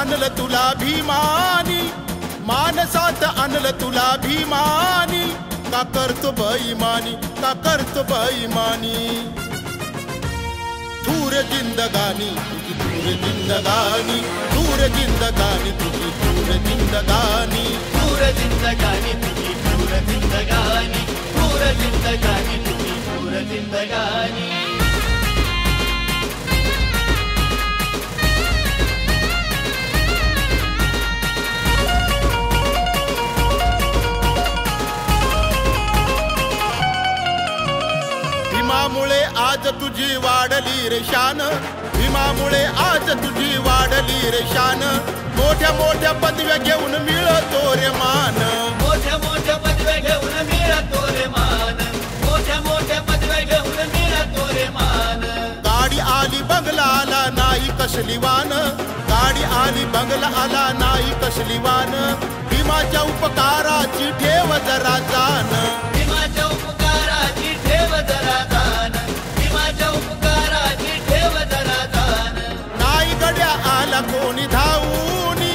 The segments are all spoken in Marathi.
आणलं तुला भीमानी, मानसात आणलं तुला भीमानी, का करतो बेईमानी, का करतो बेईमानी। दूर जिंदगानी तुझी, दूर जिंदगानी, दूर जिंदगानी तुझी, दूर जिंदगानी, दूर जिंदगानी तुझी, दूर जिंदगानी, दूर जिंदगानी तुझी, दूर जिंदगानी। भीमामुळे आज तुझी वाढली रे शान, भीमामुळे आज तुझी वाढली रे शान। मोठ्या मोठ्या पदव्या घेऊन मिळतो रे मान, मोठ्या मोठ्या पदव्या घेऊन मिळतो रे मान, मोठ्या मोठ्या पदव्या घेऊन मिळतो रे मान। गाडी आली बंगला आला नाही कसली वान, गाडी आली बंगला आला नाही कसली वान। भीमाच्या उपकाराची ठेव जरा जाण, भीमाच्या उपकाराची ठेव जरा जाण, भीमाच्या उपकाराची ठेव जरा जाण। नाही गड्या आला कोणी धावूनी,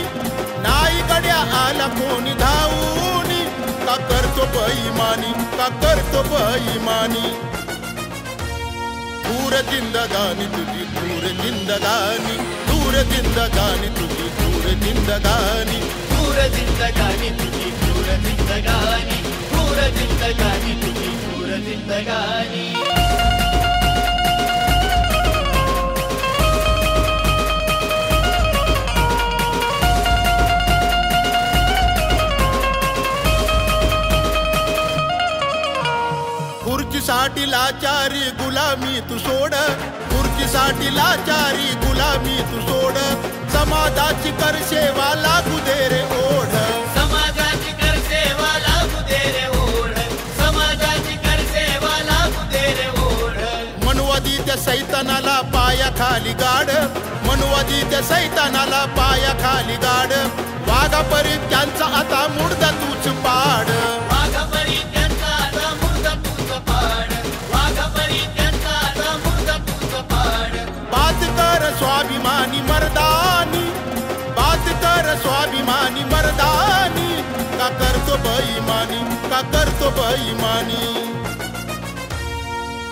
नाही गड्या आला कोणी धावूनी, का करतो बेईमानी, का करतो बेईमानी। दूर जिंदगानी तुझी, दूर जिंदगानी, दूर जिंदगानी तुझी, दूर जिंदगानी, दूर जिंदगानी तुझी, दूर जिंदगानी, दूर जिंदगानी तुझी, दूर जिंदगानी। खुर्चीसाठी लाचारी गुलामी तू सोड, खुर्चीसाठी लाचारी गुलामी तू सोड। समाजाची कर सेवा लागू दे रे ओढ, समाजाची कर सेवा लागू दे रे ओढ, समाजाची कर सेवा लागू दे रे ओढ। मनवादी त्या सैतानाला पायाखाली गाड, मनवादी त्या सैतानाला पायाखाली गाड। वाघापरी त्यांचा आता मुर्दा तूच पाड, वाघापरी त्यांचा आता मुर्दा तूच पाड, वाघापरी त्यांचा आता मुर्दा तूच पाड। बात कर स्वाभिमानी मर्दानी, बात कर स्वाभिमानी मर्दानी, का करतो बेईमानी, का करतो बेईमानी।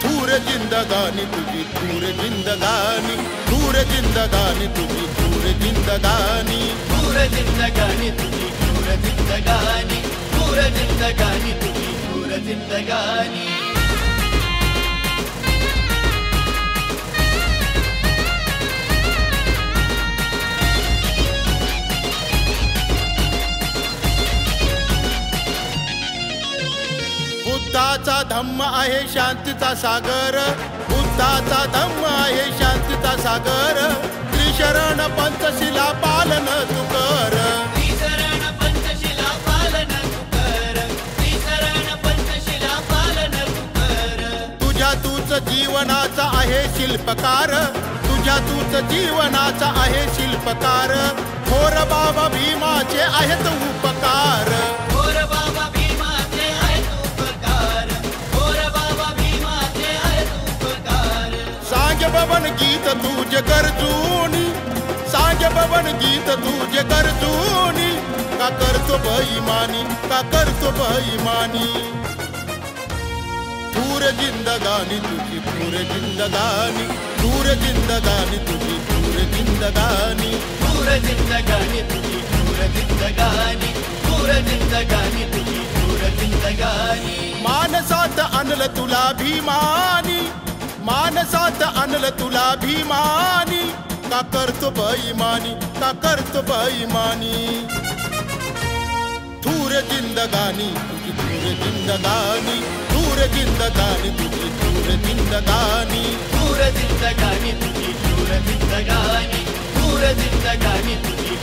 दूर जिंदगानी तुझी, दूर जिंदगानी, दूर जिंदगानी तुझी, दूर जिंदगानी, दूर जिंदगानी तुझी, दूर जिंदगानी, दूर जिंदगानी तुझी, दूर जिंदगानी। बुद्धाचा धम्म आहे शांतीचा सागर, बुद्धाचा धम्म आहे शांतीचा सागर। त्रिशरण पंचशिला पालन तू कर, त्रिशरण पंचशिला पालन तू कर, त्रिशरण पंचशिला पालन तू कर। तुझ्या तूच जीवनाचा आहे शिल्पकार, तुझ्या तूच जीवनाचा आहे शिल्पकार। थोर बाबा भीमाचे आहेत उपकार, थोर बाबा भीमाचे आहेत उपकार, थोर बाबा भीमाचे आहेत उपकार। सांग बवन गीत तुझे गरजूनी, सांग बवन गीत तुझे गरजूनी, का करतो बेईमानी, का करतो बेईमानी। दूर जिंदगानी तुझी, दूर जिंदगानी, दूर जिंदगानी तुझी, दूर जिंदगानी, दूर जिंदगानी तुझी, दूर जिंदगानी, दूर जिंदगानी तुझी, दूर जिंदगानी। मानसात आणलं तुला भीमानी, मानसात आणलं तुला भीमानी, का करतो बेईमानी, का करतो बेईमानी। दूर जिंदगानी तुझी, दूर जिंदगानी, दूर जिंदगानी तुझी, दूर जिंदगानी, दूर जिंदगानी तुझी, दूर जिंदगानी, दूर जिंदगानी तुझी,